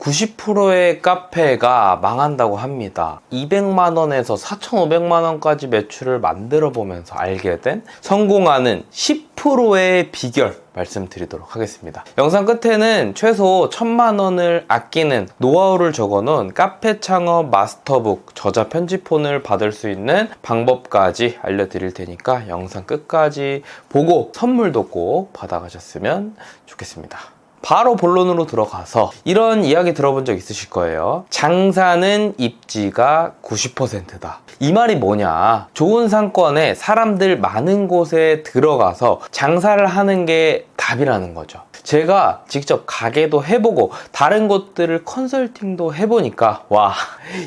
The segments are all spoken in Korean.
90%의 카페가 망한다고 합니다. 200만원에서 4,500만원까지 매출을 만들어 보면서 알게 된 성공하는 10%의 비결 말씀드리도록 하겠습니다. 영상 끝에는 최소 1,000만원을 아끼는 노하우를 적어놓은 카페 창업 마스터북 저자 편집본을 받을 수 있는 방법까지 알려드릴 테니까 영상 끝까지 보고 선물도 꼭 받아가셨으면 좋겠습니다. 바로 본론으로 들어가서 이런 이야기 들어본 적 있으실 거예요. 장사는 입지가 90%다. 이 말이 뭐냐? 좋은 상권에 사람들 많은 곳에 들어가서 장사를 하는 게 답이라는 거죠. 제가 직접 가게도 해보고 다른 곳들을 컨설팅도 해보니까 와,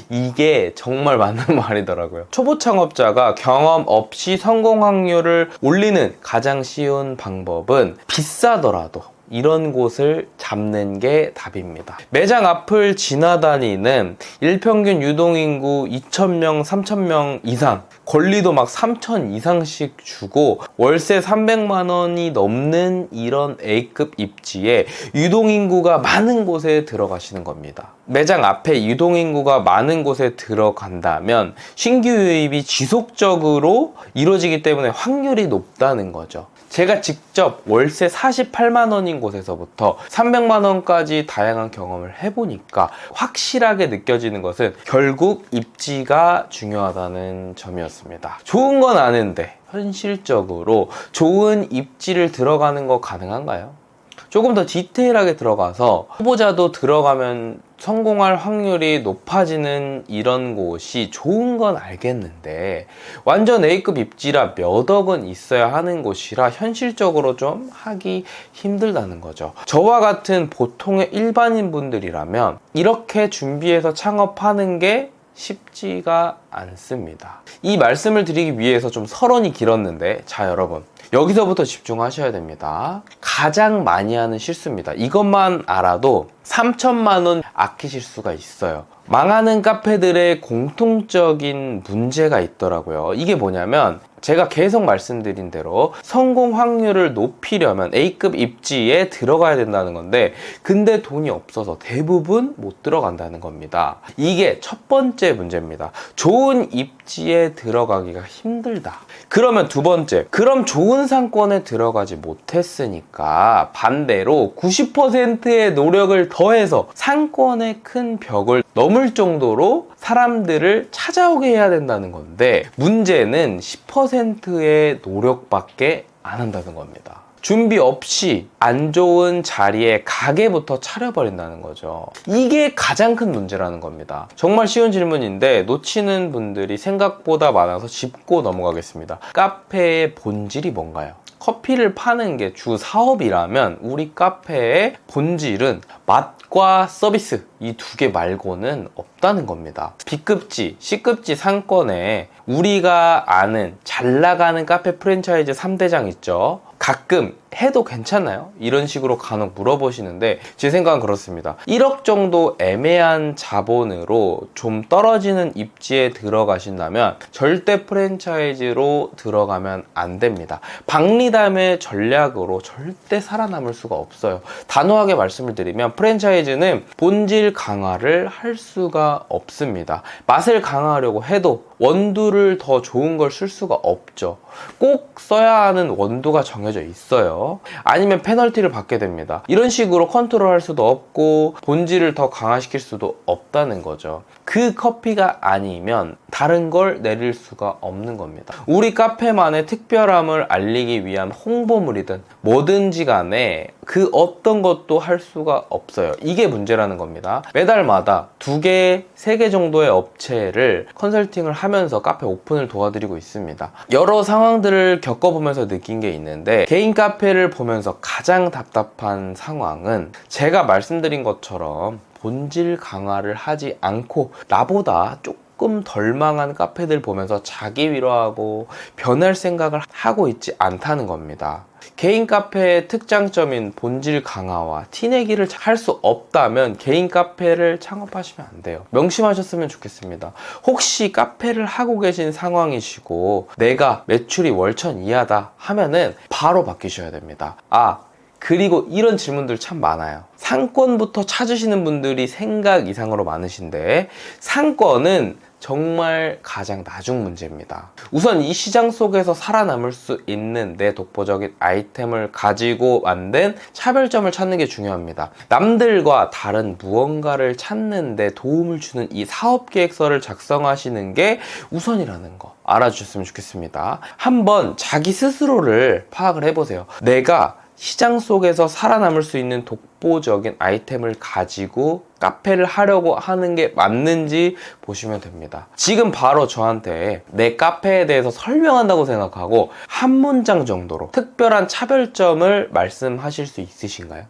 이게 정말 맞는 말이더라고요. 초보 창업자가 경험 없이 성공 확률을 올리는 가장 쉬운 방법은 비싸더라도 이런 곳을 잡는 게 답입니다. 매장 앞을 지나다니는 일평균 유동인구 2,000명, 3,000명 이상, 권리도 막 3,000 이상씩 주고 월세 300만 원이 넘는 이런 A급 입지에 유동인구가 많은 곳에 들어가시는 겁니다. 매장 앞에 유동인구가 많은 곳에 들어간다면 신규 유입이 지속적으로 이루어지기 때문에 확률이 높다는 거죠. 제가 직접 월세 48만 원인 곳에서부터 300만 원까지 다양한 경험을 해보니까 확실하게 느껴지는 것은 결국 입지가 중요하다는 점이었습니다. 좋은 건 아는데 현실적으로 좋은 입지를 들어가는 거 가능한가요? 조금 더 디테일하게 들어가서 후보자도 들어가면 성공할 확률이 높아지는 이런 곳이 좋은 건 알겠는데 완전 A급 입지라 몇 억은 있어야 하는 곳이라 현실적으로 좀 하기 힘들다는 거죠. 저와 같은 보통의 일반인 분들이라면 이렇게 준비해서 창업하는 게 쉽지가 않습니다. 이 말씀을 드리기 위해서 좀 서론이 길었는데 자 여러분 여기서부터 집중하셔야 됩니다. 가장 많이 하는 실수입니다. 이것만 알아도 3,000만 원 아끼실 수가 있어요. 망하는 카페들의 공통적인 문제가 있더라고요. 이게 뭐냐면 제가 계속 말씀드린 대로 성공 확률을 높이려면 A급 입지에 들어가야 된다는 건데 근데 돈이 없어서 대부분 못 들어간다는 겁니다. 이게 첫 번째 문제입니다. 좋은 입지에 들어가기가 힘들다. 그러면 두 번째, 그럼 좋은 상권에 들어가지 못했으니까 반대로 90%의 노력을 더해서 상권의 큰 벽을 넘을 정도로 사람들을 찾아오게 해야 된다는 건데 문제는 10%의 노력밖에 안 한다는 겁니다. 준비 없이 안 좋은 자리에 가게부터 차려버린다는 거죠. 이게 가장 큰 문제라는 겁니다. 정말 쉬운 질문인데 놓치는 분들이 생각보다 많아서 짚고 넘어가겠습니다. 카페의 본질이 뭔가요? 커피를 파는 게 주 사업이라면 우리 카페의 본질은 맛과 서비스 이 두 개 말고는 없다는 겁니다. B급지, C급지 상권에 우리가 아는 잘 나가는 카페 프랜차이즈 3대장 있죠. 가끔 해도 괜찮나요? 이런 식으로 간혹 물어보시는데 제 생각은 그렇습니다. 1억 정도 애매한 자본으로 좀 떨어지는 입지에 들어가신다면 절대 프랜차이즈로 들어가면 안 됩니다. 박리담의 전략으로 절대 살아남을 수가 없어요. 단호하게 말씀을 드리면 프랜차이즈는 본질 강화를 할 수가 없습니다. 맛을 강화하려고 해도 원두를 더 좋은 걸 쓸 수가 없죠. 꼭 써야 하는 원두가 정해져 있어요. 아니면 페널티를 받게 됩니다. 이런 식으로 컨트롤할 수도 없고 본질을 더 강화시킬 수도 없다는 거죠. 그 커피가 아니면 다른 걸 내릴 수가 없는 겁니다. 우리 카페만의 특별함을 알리기 위한 홍보물이든 뭐든지 간에 그 어떤 것도 할 수가 없어요. 이게 문제라는 겁니다. 매달마다 2개, 3개 정도의 업체를 컨설팅을 하면서 카페 오픈을 도와드리고 있습니다. 여러 상황들을 겪어보면서 느낀 게 있는데 개인 카페를 보면서 가장 답답한 상황은 제가 말씀드린 것처럼 본질 강화를 하지 않고 나보다 조금 덜 망한 카페들 보면서 자기 위로하고 변할 생각을 하고 있지 않다는 겁니다. 개인 카페의 특장점인 본질 강화와 티내기를 할 수 없다면 개인 카페를 창업하시면 안 돼요. 명심하셨으면 좋겠습니다. 혹시 카페를 하고 계신 상황이시고 내가 매출이 월천 이하다 하면은 바로 바뀌셔야 됩니다. 그리고 이런 질문들 참 많아요. 상권부터 찾으시는 분들이 생각 이상으로 많으신데 상권은 정말 가장 나중 문제입니다. 우선 이 시장 속에서 살아남을 수 있는 내 독보적인 아이템을 가지고 만든 차별점을 찾는 게 중요합니다. 남들과 다른 무언가를 찾는 데 도움을 주는 이 사업계획서를 작성하시는 게 우선이라는 거 알아주셨으면 좋겠습니다. 한번 자기 스스로를 파악을 해보세요. 내가 시장 속에서 살아남을 수 있는 독보적인 아이템을 가지고 카페를 하려고 하는 게 맞는지 보시면 됩니다. 지금 바로 저한테 내 카페에 대해서 설명한다고 생각하고 한 문장 정도로 특별한 차별점을 말씀하실 수 있으신가요?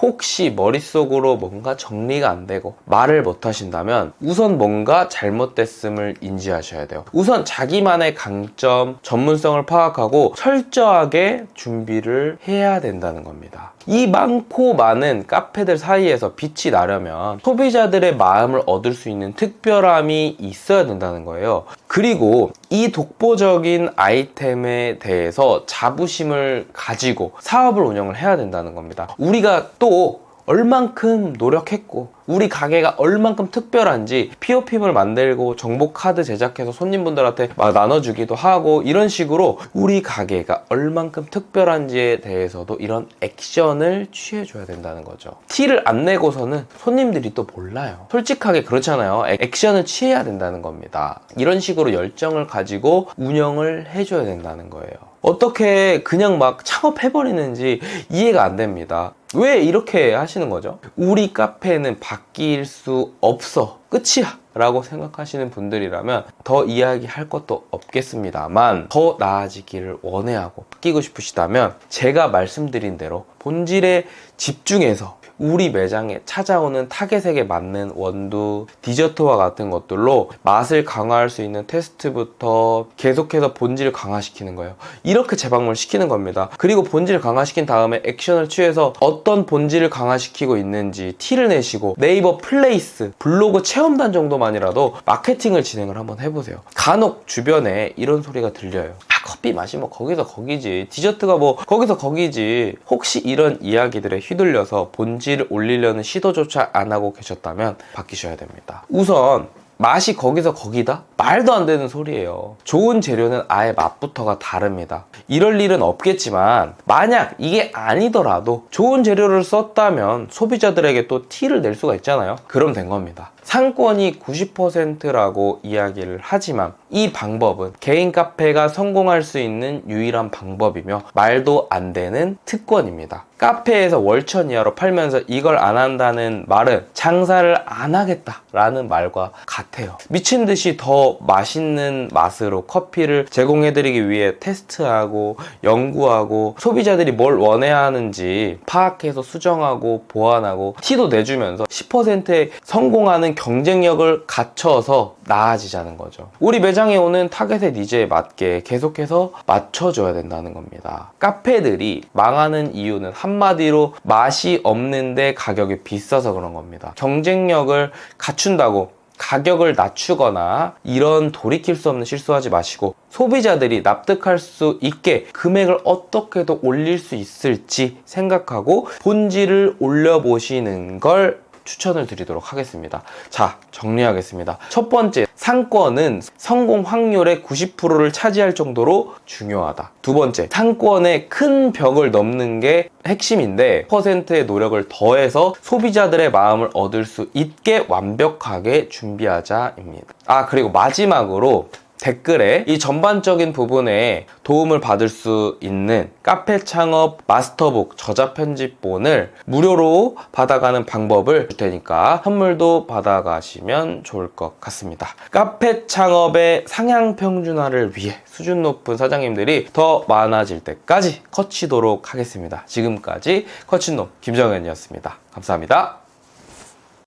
혹시 머릿속으로 뭔가 정리가 안 되고 말을 못 하신다면 우선 뭔가 잘못됐음을 인지하셔야 돼요. 우선 자기만의 강점, 전문성을 파악하고 철저하게 준비를 해야 된다는 겁니다. 이 많고 많은 카페들 사이에서 빛이 나려면 소비자들의 마음을 얻을 수 있는 특별함이 있어야 된다는 거예요. 그리고 이 독보적인 아이템에 대해서 자부심을 가지고 사업을 운영을 해야 된다는 겁니다. 우리가 또 얼만큼 노력했고 우리 가게가 얼만큼 특별한지 POP를 만들고 정보카드 제작해서 손님분들한테 막 나눠주기도 하고 이런 식으로 우리 가게가 얼만큼 특별한지에 대해서도 이런 액션을 취해줘야 된다는 거죠. 티를 안 내고서는 손님들이 또 몰라요. 솔직하게 그렇잖아요. 액션을 취해야 된다는 겁니다. 이런 식으로 열정을 가지고 운영을 해줘야 된다는 거예요. 어떻게 그냥 막 창업해버리는지 이해가 안 됩니다. 왜 이렇게 하시는 거죠? 우리 카페는 바뀔 수 없어. 끝이야. 라고 생각하시는 분들이라면 더 이야기할 것도 없겠습니다만 더 나아지기를 원해하고 바뀌고 싶으시다면 제가 말씀드린 대로 본질에 집중해서 우리 매장에 찾아오는 타겟에게 맞는 원두, 디저트와 같은 것들로 맛을 강화할 수 있는 테스트부터 계속해서 본질을 강화시키는 거예요. 이렇게 재방문을 시키는 겁니다. 그리고 본질을 강화시킨 다음에 액션을 취해서 어떤 본질을 강화시키고 있는지 티를 내시고 네이버 플레이스, 블로그 체험단 정도만이라도 마케팅을 진행을 한번 해보세요. 간혹 주변에 이런 소리가 들려요. 커피 맛이 뭐 거기서 거기지, 디저트가 뭐 거기서 거기지. 혹시 이런 이야기들에 휘둘려서 본질을 올리려는 시도조차 안 하고 계셨다면 바뀌셔야 됩니다. 우선 맛이 거기서 거기다? 말도 안 되는 소리예요. 좋은 재료는 아예 맛부터가 다릅니다. 이럴 일은 없겠지만 만약 이게 아니더라도 좋은 재료를 썼다면 소비자들에게 또 티를 낼 수가 있잖아요. 그럼 된 겁니다. 상권이 90%라고 이야기를 하지만 이 방법은 개인 카페가 성공할 수 있는 유일한 방법이며 말도 안 되는 특권입니다. 카페에서 월천 이하로 팔면서 이걸 안 한다는 말은 장사를 안 하겠다라는 말과 같아요. 미친 듯이 더 맛있는 맛으로 커피를 제공해드리기 위해 테스트하고 연구하고 소비자들이 뭘 원해야 하는지 파악해서 수정하고 보완하고 티도 내주면서 10%의 성공하는 경쟁력을 갖춰서 나아지자는 거죠. 우리 매장에 오는 타겟의 니즈에 맞게 계속해서 맞춰줘야 된다는 겁니다. 카페들이 망하는 이유는 한마디로 맛이 없는데 가격이 비싸서 그런 겁니다. 경쟁력을 갖춘다고 가격을 낮추거나 이런 돌이킬 수 없는 실수하지 마시고 소비자들이 납득할 수 있게 금액을 어떻게도 올릴 수 있을지 생각하고 본질을 올려보시는 걸 추천을 드리도록 하겠습니다. 자, 정리하겠습니다. 첫 번째, 상권은 성공 확률의 90%를 차지할 정도로 중요하다. 두 번째, 상권의 큰 벽을 넘는 게 핵심인데 %의 노력을 더해서 소비자들의 마음을 얻을 수 있게 완벽하게 준비하자입니다. 그리고 마지막으로 댓글에 이 전반적인 부분에 도움을 받을 수 있는 카페 창업 마스터북 저자 편집본을 무료로 받아가는 방법을 줄 테니까 선물도 받아가시면 좋을 것 같습니다. 카페 창업의 상향 평준화를 위해 수준 높은 사장님들이 더 많아질 때까지 커치도록 하겠습니다. 지금까지 커친놈 김정현이었습니다. 감사합니다.